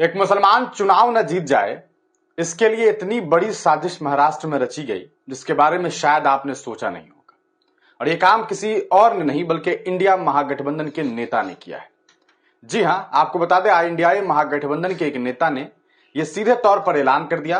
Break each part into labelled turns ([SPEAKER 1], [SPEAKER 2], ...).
[SPEAKER 1] एक मुसलमान चुनाव न जीत जाए, इसके लिए इतनी बड़ी साजिश महाराष्ट्र में रची गई जिसके बारे में शायद आपने सोचा नहीं होगा। और यह काम किसी और ने नहीं बल्कि इंडिया महागठबंधन के नेता ने किया है। जी हां, आपको बता दें, इंडिया महागठबंधन के एक नेता ने यह सीधे तौर पर ऐलान कर दिया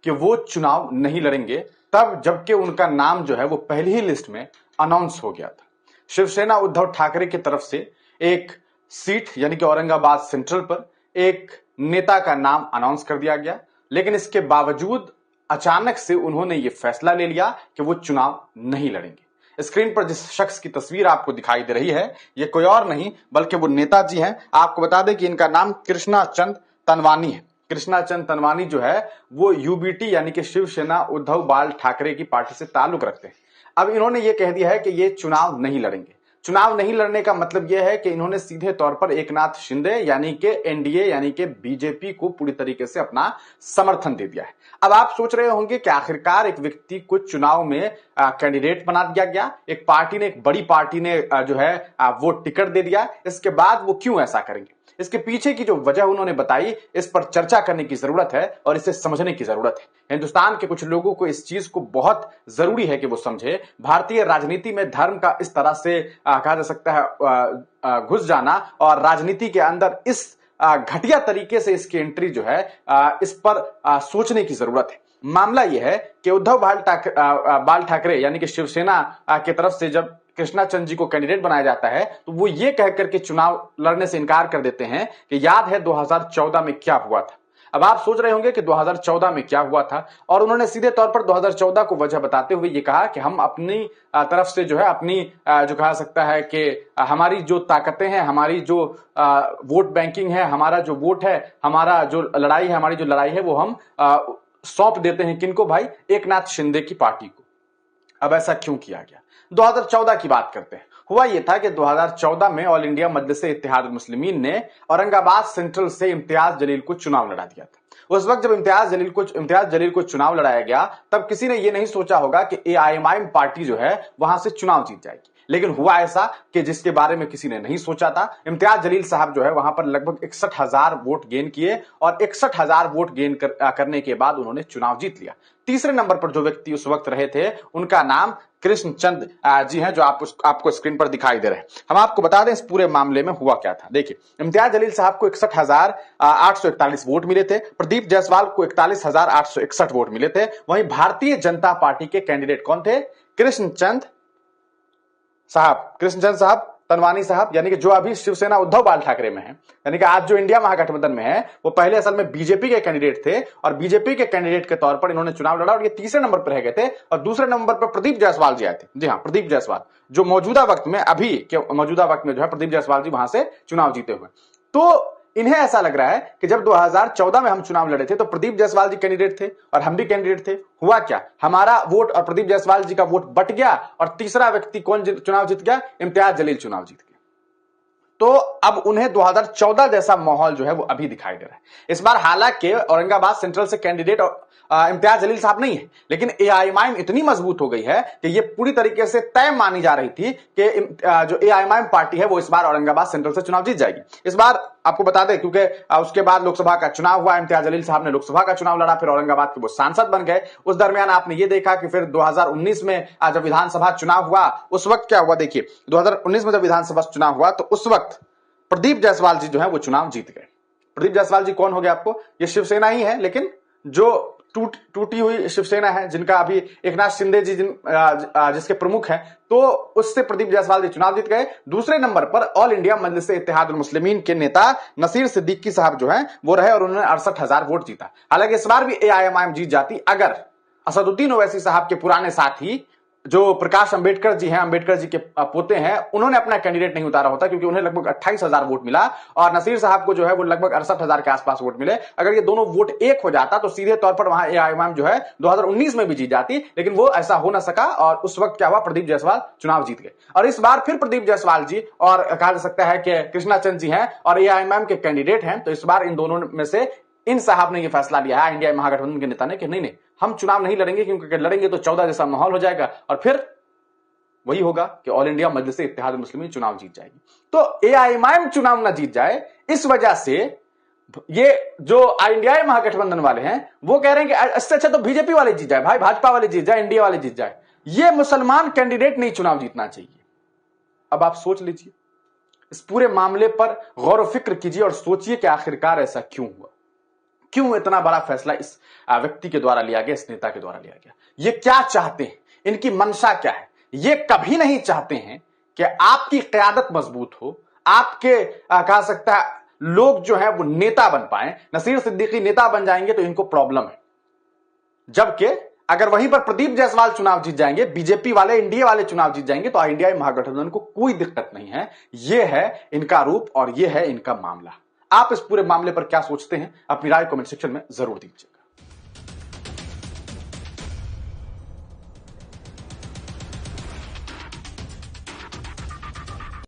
[SPEAKER 1] कि वो चुनाव नहीं लड़ेंगे, तब जबकि उनका नाम जो है वो पहली ही लिस्ट में अनाउंस हो गया था। शिवसेना उद्धव ठाकरे की तरफ से एक सीट यानी कि औरंगाबाद सेंट्रल पर एक नेता का नाम अनाउंस कर दिया गया, लेकिन इसके बावजूद अचानक से उन्होंने ये फैसला ले लिया कि वो चुनाव नहीं लड़ेंगे। स्क्रीन पर जिस शख्स की तस्वीर आपको दिखाई दे रही है, ये कोई और नहीं बल्कि वो नेताजी हैं। आपको बता दें कि इनका नाम कृष्णा चंद तनवानी है। कृष्णा चंद तनवानी जो है वो यूबीटी यानी कि शिवसेना उद्धव बाल ठाकरे की पार्टी से ताल्लुक रखते हैं। अब इन्होंने ये कह दिया है कि ये चुनाव नहीं लड़ेंगे। चुनाव नहीं लड़ने का मतलब यह है कि इन्होंने सीधे तौर पर एकनाथ शिंदे यानी कि एनडीए यानी कि बीजेपी को पूरी तरीके से अपना समर्थन दे दिया है। अब आप सोच रहे होंगे कि आखिरकार एक व्यक्ति को चुनाव में कैंडिडेट बना दिया गया, एक पार्टी ने, एक बड़ी पार्टी ने जो है वो टिकट दे दिया, इसके बाद वो क्यों ऐसा करेंगे। इसके पीछे की जो वजह उन्होंने बताई, इस पर चर्चा करने की जरूरत है और इसे समझने की जरूरत है। हिंदुस्तान के कुछ लोगों को इस चीज को बहुत जरूरी है कि वो समझे। भारतीय राजनीति में धर्म का इस तरह से कहा जा सकता है घुस जाना और राजनीति के अंदर इस घटिया तरीके से इसकी एंट्री जो है इस पर सोचने की जरूरत है। मामला यह है कि उद्धव बाल ठाकरे यानी कि शिवसेना की तरफ से जब कृष्णा चंद जी को कैंडिडेट बनाया जाता है तो वो ये कहकर के चुनाव लड़ने से इनकार कर देते हैं कि याद है 2014 में क्या हुआ था। अब आप सोच रहे होंगे कि 2014 में क्या हुआ था, और उन्होंने सीधे तौर पर 2014 को वजह बताते हुए ये कहा कि हम अपनी तरफ से जो है अपनी जो कहा सकता है कि हमारी जो ताकतें हैं, हमारी जो वोट बैंकिंग है, हमारा जो वोट है, हमारा जो लड़ाई है, हमारी जो लड़ाई है वो हम सौंप देते हैं किनको भाई, एकनाथ शिंदे की पार्टी को। अब ऐसा क्यों किया गया? 2014 की बात करते हैं। हुआ यह था कि 2014 में ऑल इंडिया मजलिस-ए इत्तेहादुल मुस्लिमीन ने औरंगाबाद सेंट्रल से इम्तियाज जलील को चुनाव लड़ा दिया था। उस वक्त जब इम्तियाज जलील को चुनाव लड़ाया गया, तब किसी ने यह नहीं सोचा होगा कि एआईएमआईएम पार्टी जो है वहां से चुनाव जीत जाएगी। लेकिन हुआ ऐसा कि जिसके बारे में किसी ने नहीं सोचा था। इम्तियाज जलील साहब जो है वहां पर लगभग 61,000 वोट गेन किए और 61,000 वोट गेन करने के बाद उन्होंने चुनाव जीत लिया। तीसरे नंबर पर जो व्यक्ति उस वक्त रहे थे उनका नाम कृष्ण चंद जी हैं, जो आपको स्क्रीन पर दिखाई दे रहे हैं। हम आपको बता दें इस पूरे मामले में हुआ क्या था। देखिए, इम्तियाज जलील साहब को 61,841 वोट मिले थे। प्रदीप जायसवाल को 41,861 वोट मिले थे। वहीं भारतीय जनता पार्टी के कैंडिडेट कौन थे? कृष्ण चंद साहब तनवानी साहब, यानी कि जो अभी शिवसेना उद्धव बाल ठाकरे में है, यानी कि आज जो इंडिया महागठबंधन में है, वो पहले असल में बीजेपी के कैंडिडेट थे और बीजेपी के कैंडिडेट के तौर पर इन्होंने चुनाव लड़ा और ये तीसरे नंबर पर रह गए थे। और दूसरे नंबर पर प्रदीप जायसवाल जी आए थे। जी हां, प्रदीप जायसवाल, जो मौजूदा वक्त में जो है प्रदीप जायसवाल जी वहां से चुनाव जीते हुए। तो इन्हें ऐसा लग रहा है कि जब 2014 में हम चुनाव लड़े थे तो प्रदीप जायसवाल जी कैंडिडेट थे और हम भी कैंडिडेट थे। हुआ क्या, हमारा वोट और प्रदीप जायसवाल जी का वोट बट गया और तीसरा व्यक्ति कौन चुनाव जीत गया? इम्तियाज जलील चुनाव जीत गया। तो अब उन्हें 2014 जैसा माहौल जो है वो अभी दिखाई दे रहा है। इस बार हालांकि औरंगाबाद सेंट्रल से कैंडिडेट इम्तियाज जलील साहब नहीं है, लेकिन एआईएमआईएम इतनी मजबूत हो गई है कि ये पूरी तरीके से तय मानी जा रही थी कि जो एआईएमआईएम पार्टी है वो इस बार औरंगाबाद सेंट्रल से चुनाव जीत जाएगी। इस बार आपको बता दें, क्योंकि उसके बाद लोकसभा का चुनाव हुआ, इम्तियाज जलील साहब ने लोकसभा का चुनाव लड़ा, फिर औरंगाबाद के वो सांसद बन गए। उस दरमियान आपने ये देखा कि फिर 2019 में जब विधानसभा चुनाव हुआ, उस वक्त क्या हुआ? देखिए, 2019 में जब विधानसभा चुनाव हुआ तो उस वक्त प्रदीप जायसवाल जी जो है वो चुनाव जीत गए। प्रदीप जायसवाल जी कौन हो गया आपको? ये शिवसेना ही है, लेकिन जो टूटी हुई शिवसेना है, जिनका अभी एकनाथ शिंदे जी जिसके प्रमुख हैं, तो उससे प्रदीप जायसवाल जी चुनाव जीत गए। दूसरे नंबर पर ऑल इंडिया मजलिस इत्तेहादुल मुस्लिमीन के नेता नसीर सिद्दीकी साहब जो हैं वो रहे और उन्होंने 68,000 वोट जीता। हालांकि इस बार भी एआईएमआईएम जीत जाती अगर असदुद्दीन ओवैसी साहब के पुराने साथी जो प्रकाश अंबेडकर जी हैं, अंबेडकर जी के पोते हैं, उन्होंने अपना कैंडिडेट नहीं उतारा होता, क्योंकि उन्हें लगभग 28,000 वोट मिला और नसीर साहब को जो है वो लगभग 68,000 के आसपास वोट मिले। अगर ये दोनों वोट एक हो जाता तो सीधे तौर पर वहां एआईएमआईएम जो है 2019 में भी जीत जाती, लेकिन वो ऐसा हो ना सका और उस वक्त क्या हुआ? प्रदीप जायसवाल चुनाव जीत गए। और इस बार फिर प्रदीप जायसवाल जी और कहा जा सकता है कि कृष्णा चंद जी हैं और एआईएमआईएम के कैंडिडेट हैं, तो इस बार इन दोनों में से इन साहब ने यह फैसला लिया है, इंडिया महागठबंधन के नेता ने, कि नहीं, हम चुनाव नहीं लड़ेंगे, क्योंकि अगर लड़ेंगे तो 14 जैसा माहौल हो जाएगा और फिर वही होगा कि ऑल इंडिया मजलिस इत्तेहादुल मुस्लिमीन चुनाव जीत जाएगी। तो एआईएमआईएम चुनाव ना जीत जाए, इस वजह से ये जो इंडिया महागठबंधन वाले हैं वो कह रहे हैं कि इससे अच्छा तो बीजेपी वाले जीत जाए, भाई भाजपा वाले जीत जाए, इंडिया वाले जीत जाए, ये मुसलमान कैंडिडेट नहीं चुनाव जीतना चाहिए। अब आप सोच लीजिए, इस पूरे मामले पर गौर व फिक्र कीजिए और सोचिए कि आखिरकार ऐसा क्यों हुआ, क्यों इतना बड़ा फैसला इस व्यक्ति के द्वारा लिया गया, इस नेता के द्वारा लिया गया। ये क्या चाहते हैं, इनकी मंशा क्या है? ये कभी नहीं चाहते हैं कि आपकी क़यादत मजबूत हो, आपके कहा सकता है लोग जो है वो नेता बन पाए। नसीर सिद्दीकी नेता बन जाएंगे तो इनको प्रॉब्लम है, जबकि अगर वहीं पर प्रदीप जायसवाल चुनाव जीत जाएंगे, बीजेपी वाले इंडिया वाले चुनाव जीत जाएंगे, तो इंडिया महागठबंधन को कोई दिक्कत नहीं है। यह है इनका रूप और यह है इनका मामला। आप इस पूरे मामले पर क्या सोचते हैं, अपनी राय कमेंट सेक्शन में जरूर दीजिए।